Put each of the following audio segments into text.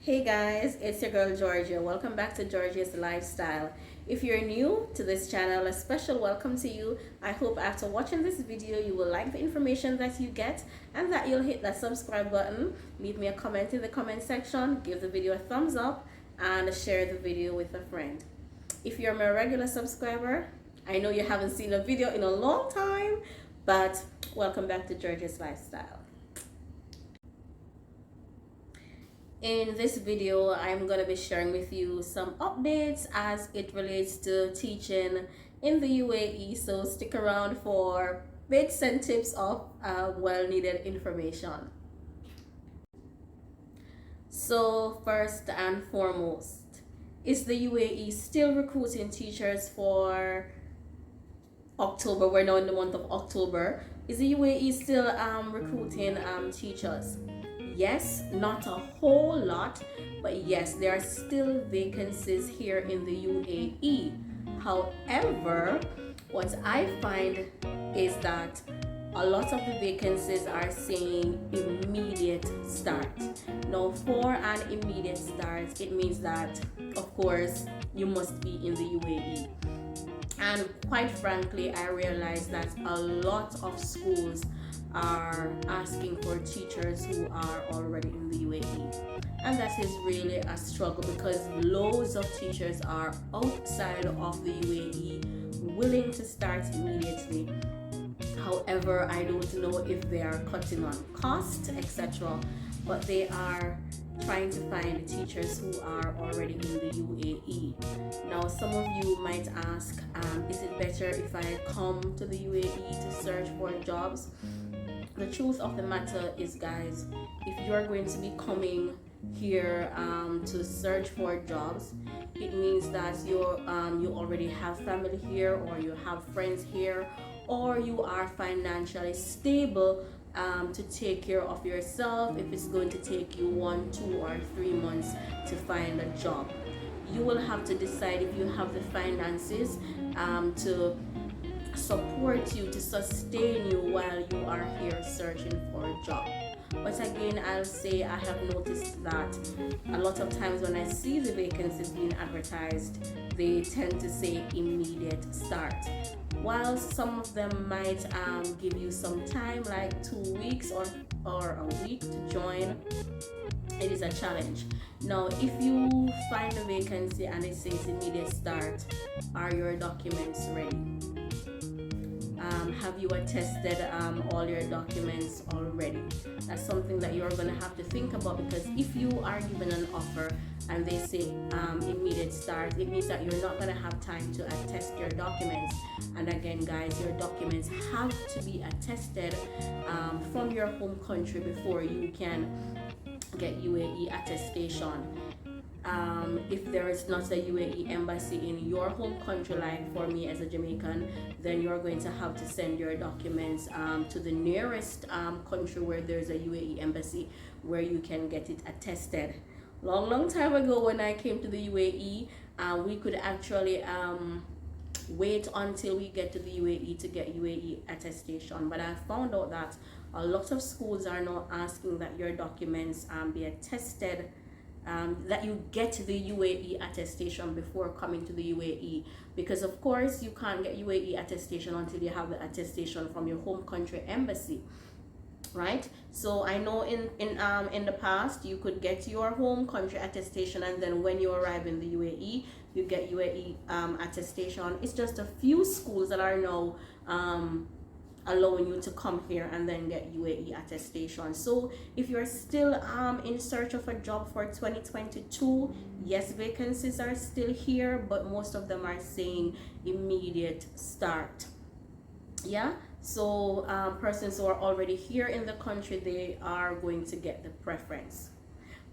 Hey guys, it's your girl Georgia. Welcome back to Georgia's Lifestyle. If you're new to this channel, a special welcome to you. I hope after watching this video you will like the information that you get and that you'll hit that subscribe button. Leave me a comment in the comment section, give the video a thumbs up, and share the video with a friend. If you're my regular subscriber, I know you haven't seen a video in a long time, but welcome back to Georgia's Lifestyle. In this video, I'm going to be sharing with you some updates as it relates to teaching in the UAE. So stick around for bits and tips of well-needed information. So first and foremost, is the UAE still recruiting teachers for October? We're now in the month of October. Is the UAE still recruiting teachers? Yes, not a whole lot, but yes, there are still vacancies here in the UAE. However, what I find is that a lot of the vacancies are saying immediate start. Now, for an immediate start, it means that, of course, you must be in the UAE. And quite frankly, I realize that a lot of schools are asking for teachers who are already in the UAE. And that is really a struggle because loads of teachers are outside of the UAE willing to start immediately. However, I don't know if they are cutting on cost, etc. But they are trying to find teachers who are already in the UAE. Now, some of you might ask, is it better if I come to the UAE to search for jobs? The truth of the matter is, guys, if you are going to be coming here to search for jobs, it means that you already have family here, or you have friends here, or you are financially stable to take care of yourself if it's going to take you 1, 2, or 3 months to find a job. You will have to decide if you have the finances to support you, to sustain you while you are here searching for a job. But again, I'll say I have noticed that a lot of times when I see the vacancies being advertised, they tend to say immediate start. While some of them might give you some time, like 2 weeks or a week to join, it is a challenge. Now, if you find a vacancy and it says immediate start, are your documents ready? Have you attested all your documents already? That's something that you're going to have to think about, because if you are given an offer and they say immediate start, it means that you're not going to have time to attest your documents. And again, guys, your documents have to be attested from your home country before you can get UAE attestation. If there is not a UAE embassy in your home country, like for me as a Jamaican, then you're going to have to send your documents to the nearest country where there's a UAE embassy where you can get it attested. Long time ago when I came to the UAE, we could actually wait until we get to the UAE to get UAE attestation, but I found out that a lot of schools are now asking that your documents be attested, that you get the UAE attestation before coming to the UAE, because of course you can't get UAE attestation until you have the attestation from your home country embassy, right? So I know in the past you could get your home country attestation, and then when you arrive in the UAE you get UAE attestation. It's just a few schools that are now allowing you to come here and then get UAE attestation. So if you're still in search of a job for 2022, yes, vacancies are still here, but most of them are saying immediate start. Yeah, so persons who are already here in the country, they are going to get the preference.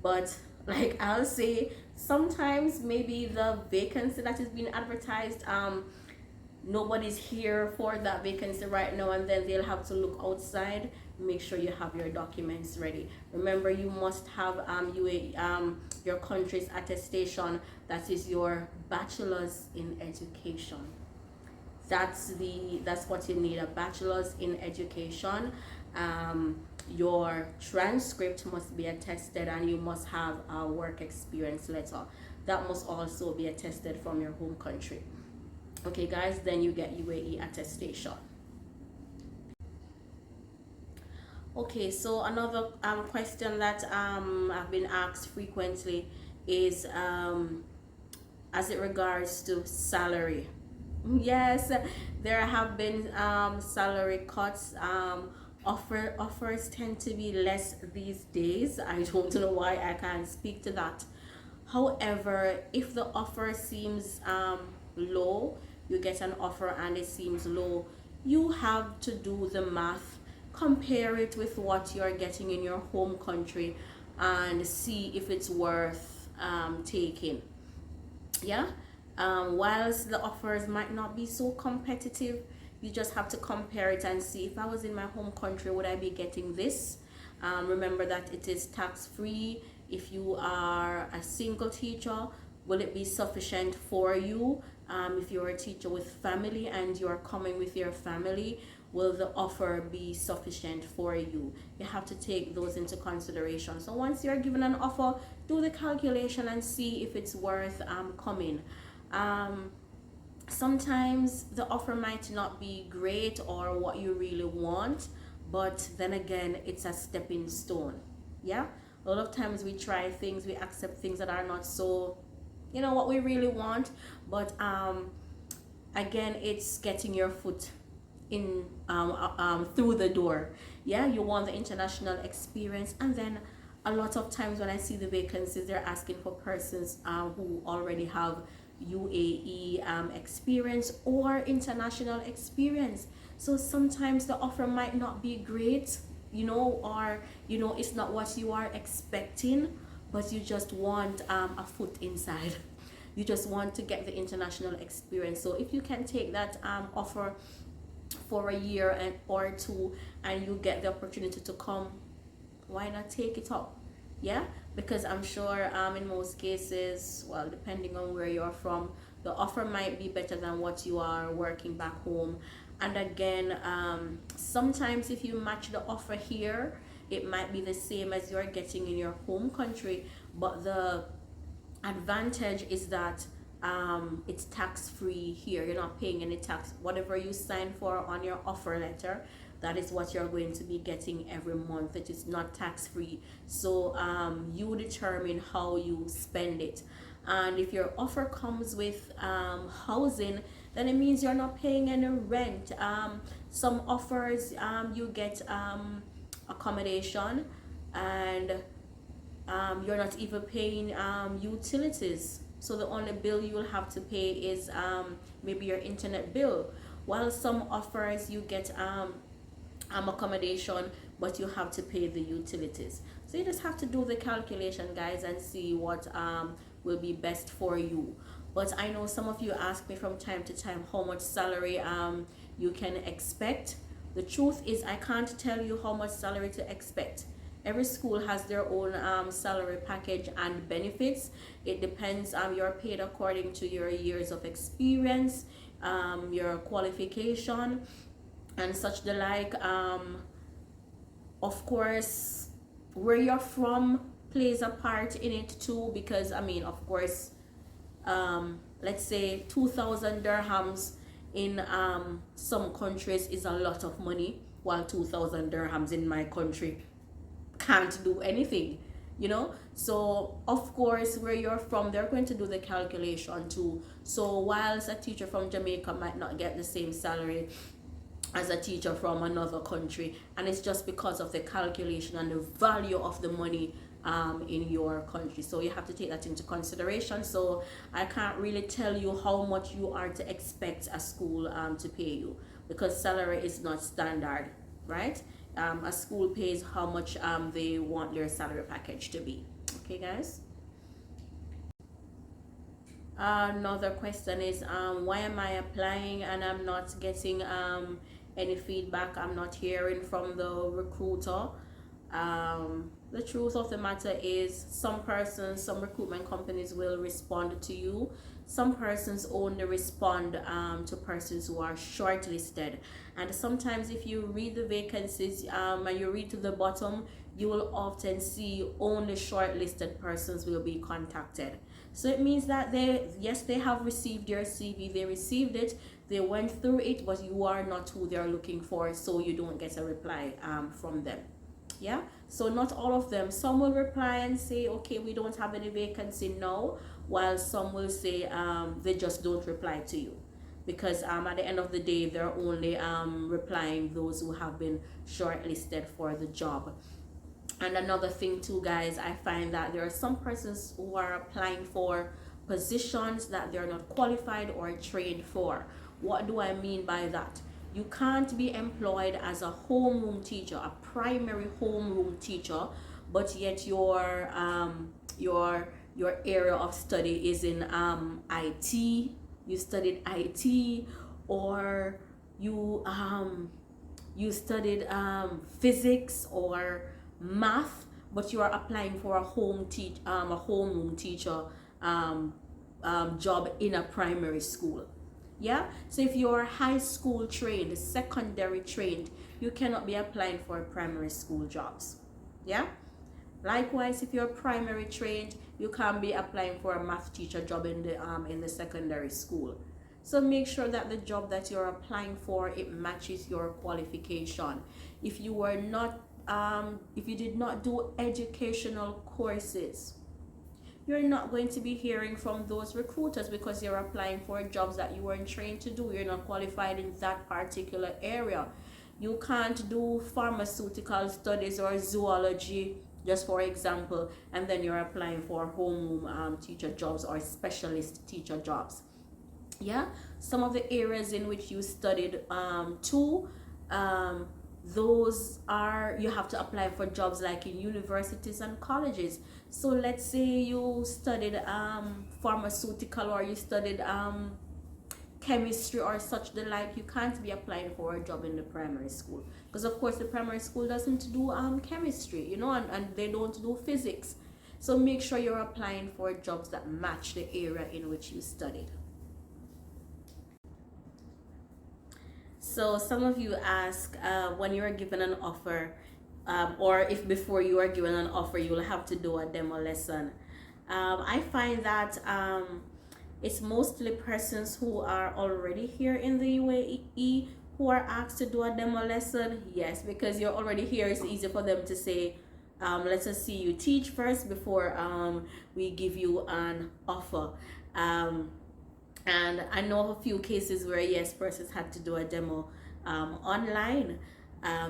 But like I'll say, sometimes maybe the vacancy that is being advertised, nobody's here for that vacancy right now, and then they'll have to look outside. Make sure you have your documents ready. Remember, you must have your country's attestation, that is your bachelor's in education. That's what you need, a bachelor's in education. your transcript must be attested, and you must have a work experience letter that must also be attested from your home country. Okay guys, then you get UAE attestation. Okay, so another question that I've been asked frequently is as it regards to salary. Yes, there have been salary cuts. Offers tend to be less these days. I don't know why, I can't speak to that. However, if the offer seems low, you get an offer and it seems low, you have to do the math, compare it with what you're getting in your home country, and see if it's worth taking. Yeah. Whilst the offers might not be so competitive, you just have to compare it and see, if I was in my home country, would I be getting this? Remember that it is tax free. If you are a single teacher, will it be sufficient for you? If you're a teacher with family and you're coming with your family, will the offer be sufficient for you? You have to take those into consideration. So once you're given an offer, do the calculation and see if it's worth coming. Sometimes the offer might not be great or what you really want, but then again, it's a stepping stone. Yeah, a lot of times we try things, we accept things that are not so, what we really want, but again, it's getting your foot in through the door. Yeah, you want the international experience, and then a lot of times when I see the vacancies, they're asking for persons who already have UAE experience or international experience. So sometimes the offer might not be great, or it's not what you are expecting, but you just want a foot inside. You just want to get the international experience. So if you can take that offer for a year or two, and you get the opportunity to come, why not take it up? Yeah, because I'm sure in most cases, well, depending on where you're from, the offer might be better than what you are working back home. And again, sometimes if you match the offer here, it might be the same as you're getting in your home country, but the advantage is that it's tax free here. You're not paying any tax. Whatever you sign for on your offer letter, that is what you're going to be getting every month. It is not tax free. So you determine how you spend it. And if your offer comes with housing, then it means you're not paying any rent. Some offers you get accommodation, and you're not even paying utilities. So the only bill you will have to pay is maybe your internet bill. While some offers you get accommodation, but you have to pay the utilities. So you just have to do the calculation, guys, and see what will be best for you. But I know some of you ask me from time to time how much salary you can expect. The truth is, I can't tell you how much salary to expect. Every school has their own salary package and benefits. It depends. You're paid according to your years of experience, your qualification, and such the like. Of course, where you're from plays a part in it too, because of course, let's say 2,000 dirhams in some countries is a lot of money, while 2,000 dirhams in my country can't do anything. So of course, where you're from, they're going to do the calculation too. So whilst a teacher from Jamaica might not get the same salary as a teacher from another country, and it's just because of the calculation and the value of the money in your country. So you have to take that into consideration. So I can't really tell you how much you are to expect a school to pay you, because salary is not standard, right? A school pays how much they want their salary package to be. Okay, guys. Another question is, why am I applying and I'm not getting any feedback? I'm not hearing from the recruiter. The truth of the matter is, some persons, some recruitment companies will respond to you. Some persons only respond to persons who are shortlisted. And sometimes, if you read the vacancies and you read to the bottom, you will often see only shortlisted persons will be contacted. So it means that they have received your CV, they received it, they went through it, but you are not who they're looking for, so you don't get a reply from them. Yeah, so not all of them. Some will reply and say, okay, we don't have any vacancy now, while some will say they just don't reply to you, because at the end of the day, they're only replying those who have been shortlisted for the job. And another thing too, guys, I find that there are some persons who are applying for positions that they're not qualified or trained for. What do I mean by that? You can't be employed as a homeroom teacher, a primary homeroom teacher, but yet your area of study is in IT. You studied IT, or you studied physics or math, but you are applying for a homeroom teacher job in a primary school. Yeah, so if you're high school trained, secondary trained, you cannot be applying for primary school jobs. Yeah, likewise, if you're primary trained, you can't be applying for a math teacher job in the secondary school. So make sure that the job that you're applying for, it matches your qualification. If you were not if you did not do educational courses, you're not going to be hearing from those recruiters, because you're applying for jobs that you weren't trained to do. You're not qualified in that particular area. You can't do pharmaceutical studies or zoology, just for example, and then you're applying for homeroom teacher jobs or specialist teacher jobs. Yeah, some of the areas in which you studied too, those are, you have to apply for jobs like in universities and colleges. So let's say you studied pharmaceutical, or you studied chemistry or such the like. You can't be applying for a job in the primary school, because of course the primary school doesn't do chemistry, you know, and they don't do physics. So make sure you're applying for jobs that match the area in which you studied. So some of you ask, when you are given an offer, or if before you are given an offer, you will have to do a demo lesson. I find that it's mostly persons who are already here in the UAE who are asked to do a demo lesson. Yes, because you're already here, it's easy for them to say, let us see you teach first before we give you an offer. And I know of a few cases where, yes, persons had to do a demo online.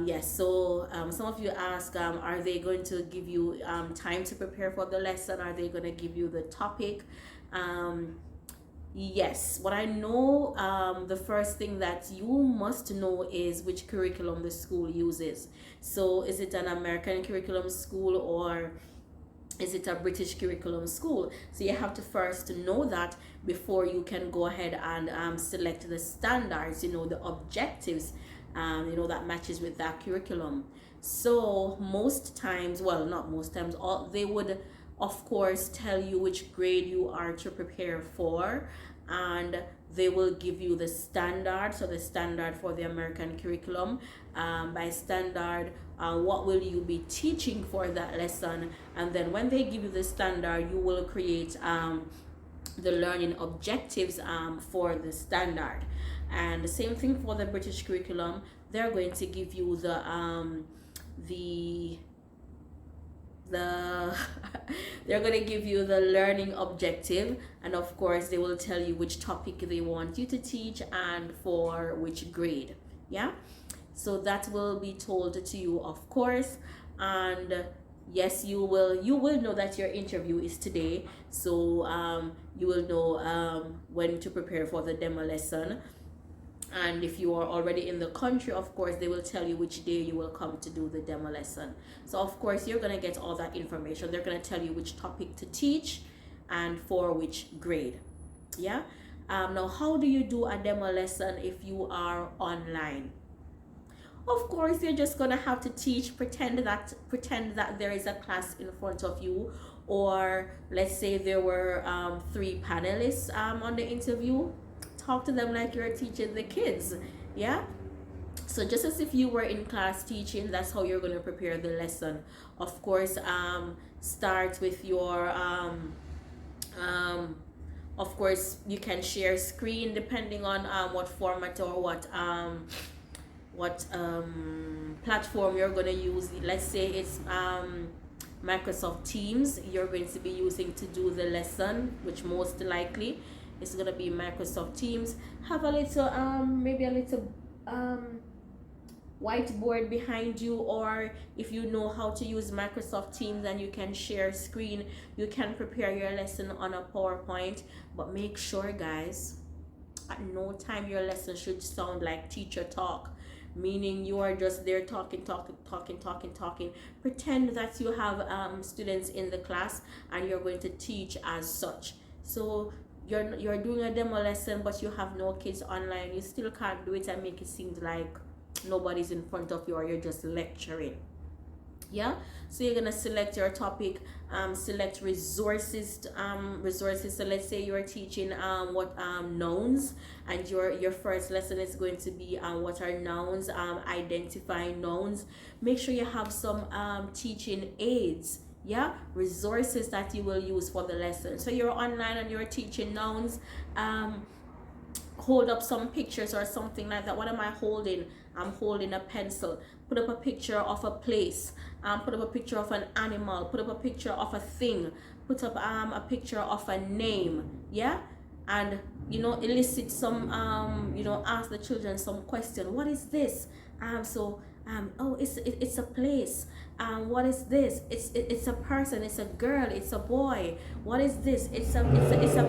Yes, so some of you ask, are they going to give you time to prepare for the lesson? Are they going to give you the topic? Yes, what I know, the first thing that you must know is which curriculum the school uses. So is it an American curriculum school, or is it a British curriculum school? So you have to first know that before you can go ahead and select the standards, you know, the objectives, you know, that matches with that curriculum. So most times, well, not most times, they would of course tell you which grade you are to prepare for, and they will give you the standard. So the standard for the American curriculum, by standard, what will you be teaching for that lesson, and then when they give you the standard, you will create the learning objectives for the standard. And the same thing for the British curriculum. They're going to give you the they're going to give you the learning objective, and of course they will tell you which topic they want you to teach and for which grade. Yeah, so that will be told to you, of course. And yes, you will know that your interview is today, so you will know when to prepare for the demo lesson. And if you are already in the country, of course they will tell you which day you will come to do the demo lesson. So of course you're going to get all that information. They're going to tell you which topic to teach and for which grade. Yeah. Now, how do you do a demo lesson if you are online? Of course, you're just gonna have to teach, pretend that there is a class in front of you, or let's say there were three panelists on the interview. Talk to them like you're teaching the kids, yeah. So just as if you were in class teaching, that's how you're gonna prepare the lesson. Of course, start with your um, of course you can share screen depending on what format or what platform you're going to use. Let's say it's Microsoft Teams you're going to be using to do the lesson, which most likely is going to be Microsoft Teams. Have a little maybe a little whiteboard behind you, or if you know how to use Microsoft Teams and you can share screen, you can prepare your lesson on a PowerPoint. But make sure, guys, at no time your lesson should sound like teacher talk, meaning you are just there talking. Pretend that you have students in the class and you're going to teach as such. So you're doing a demo lesson but you have no kids online, you still can't do it and make it seem like nobody's in front of you or you're just lecturing. Yeah, so you're gonna select your topic, select resources. So let's say you're teaching what nouns, and your first lesson is going to be what are nouns, identifying nouns. Make sure you have some teaching aids, yeah, resources that you will use for the lesson. So you're online and you're teaching nouns, hold up some pictures or something like that. What am I holding? I'm holding a pencil. Put up a picture of a place, put up a picture of an animal, put up a picture of a thing, put up a picture of a name, yeah. And elicit some ask the children some question. What is this? Oh, it's a place. What is this? It's a person, it's a girl, it's a boy. What is this? It's a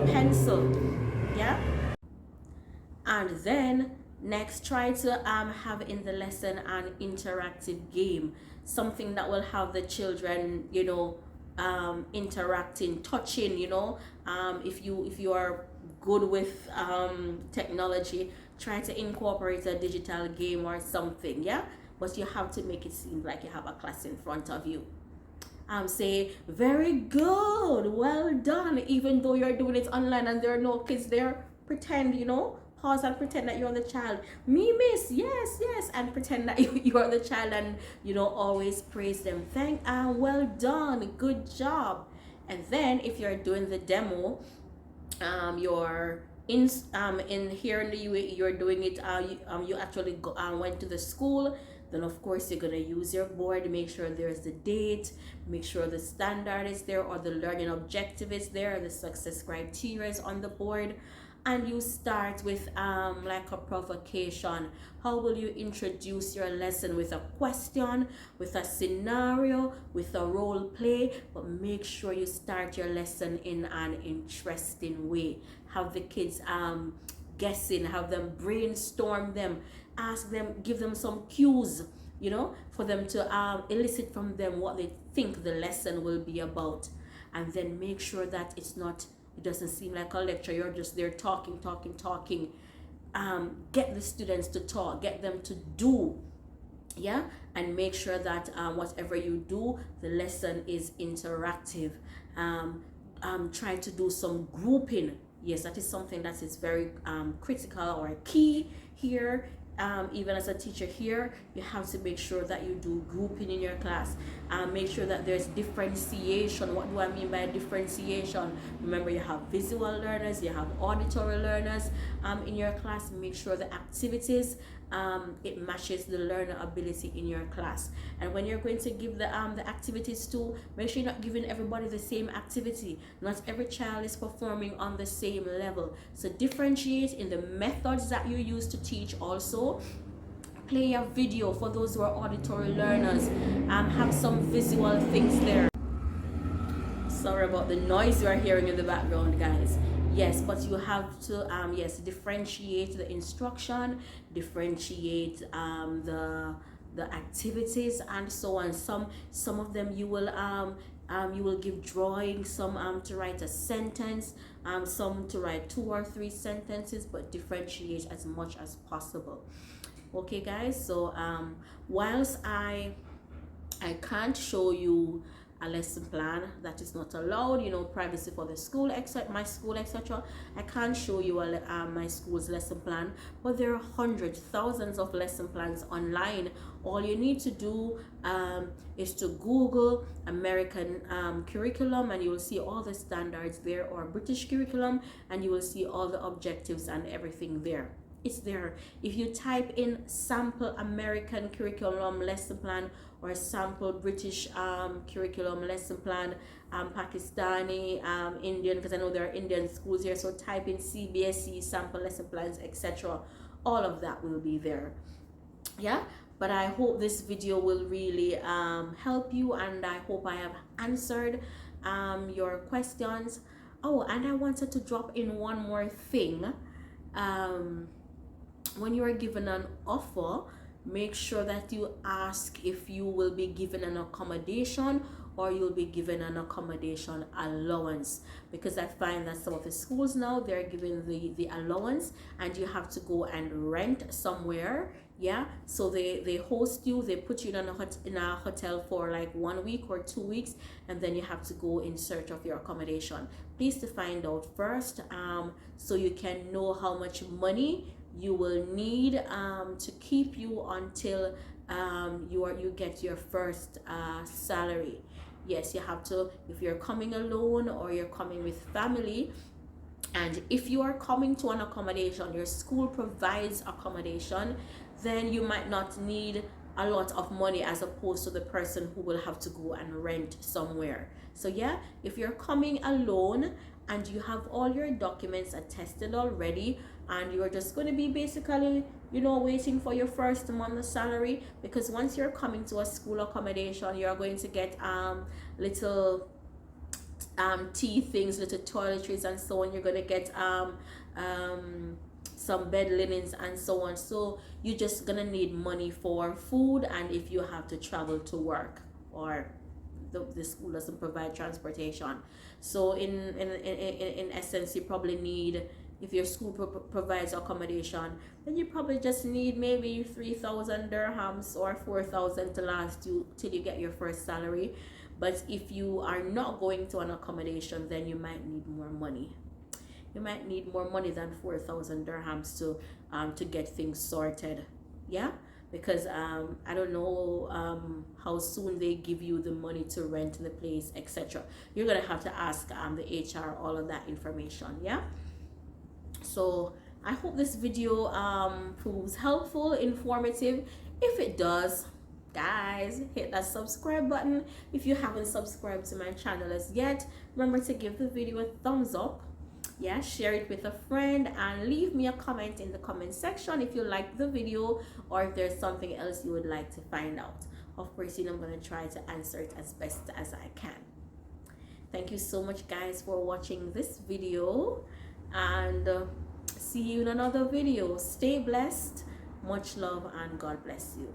pencil, yeah. And then next, try to have in the lesson an interactive game, something that will have the children interacting, touching. If you are good with technology, try to incorporate a digital game or something, yeah. But you have to make it seem like you have a class in front of you. Say very good, well done, even though you're doing it online and there are no kids there. Pretend, pause and pretend that you're the child. Me, miss, yes, and pretend that you are the child, and always praise them. Well done, good job. And then if you're doing the demo, you're in here in the UAE, you're doing it. You actually went to the school. Then of course you're gonna use your board. Make sure there's the date. Make sure the standard is there, or the learning objective is there. The success criteria is on the board. And you start with like a provocation. How will you introduce your lesson? With a question, with a scenario, with a role play. But make sure you start your lesson in an interesting way. Have the kids guessing, have them brainstorm them, ask them, give them some cues, for them to elicit from them what they think the lesson will be about. And then make sure that it doesn't seem like a lecture. You're just there talking. Get the students to talk, get them to do, yeah. And make sure that whatever you do, the lesson is interactive. Try to do some grouping. Yes, that is something that is very critical or key here. Even as a teacher here, you have to make sure that you do grouping in your class. Make sure that there's differentiation. What do I mean by differentiation? Remember, you have visual learners, you have auditory learners in your class. Make sure the activities it matches the learner ability in your class. And when you're going to give the activities to, make sure you're not giving everybody the same activity. Not every child is performing on the same level. So differentiate in the methods that you use to teach. Also play a video for those who are auditory learners. Have some visual things there. Sorry about the noise you are hearing in the background, guys. Yes, but you have to differentiate the instruction, differentiate the activities, and so on. Some of them you will give drawing, some to write a sentence, some to write 2 or 3 sentences, but differentiate as much as possible. Okay, guys. So whilst I can't show you a lesson plan, that is not allowed, you know, privacy for the school, except my school, etc. I can't show you my school's lesson plan, but there are hundreds, thousands of lesson plans online. All you need to do is to Google American curriculum, and you will see all the standards there, or British curriculum, and you will see all the objectives and everything there. It's there. If you type in sample American curriculum lesson plan, or sample British curriculum lesson plan, Pakistani, Indian, because I know there are Indian schools here, so type in CBSE sample lesson plans, etc. All of that will be there. Yeah, but I hope this video will really help you, and I hope I have answered your questions. Oh, and I wanted to drop in one more thing. When you are given an offer, make sure that you ask if you will be given an accommodation, or you'll be given an accommodation allowance, because I find that some of the schools now, they're giving the allowance, and you have to go and rent somewhere. Yeah, so they host you, they put you in a hotel for like 1 week or 2 weeks, and then you have to go in search of your accommodation. Please to find out first, so you can know how much money you will need to keep you until you get your first salary. Yes, you have to, if you're coming alone or you're coming with family. And if you are coming to an accommodation, your school provides accommodation, then you might not need a lot of money, as opposed to the person who will have to go and rent somewhere. So yeah, if you're coming alone and you have all your documents attested already, and you're just going to be basically, you know, waiting for your first month's salary, because once you're coming to a school accommodation, you're going to get little tea things, little toiletries and so on. You're going to get some bed linens and so on. So you're just gonna need money for food, and if you have to travel to work, or the school doesn't provide transportation. So in essence, you probably need, if your school provides accommodation, then you probably just need maybe 3,000 dirhams or 4,000 to last you till you get your first salary. But if you are not going to an accommodation, then you might need more money. You might need more money than 4,000 dirhams to get things sorted. Yeah, because I don't know how soon they give you the money to rent the place, etc. You're gonna have to ask the HR all of that information. Yeah, so I hope this video proves helpful, informative. If it does, guys, hit that subscribe button. If you haven't subscribed to my channel as yet, remember to give the video a thumbs up. Yeah, share it with a friend, and leave me a comment in the comment section if you like the video, or if there's something else you would like to find out. Of course, you know, I'm going to try to answer it as best as I can. Thank you so much, guys, for watching this video, and see you in another video. Stay blessed, much love, and God bless you.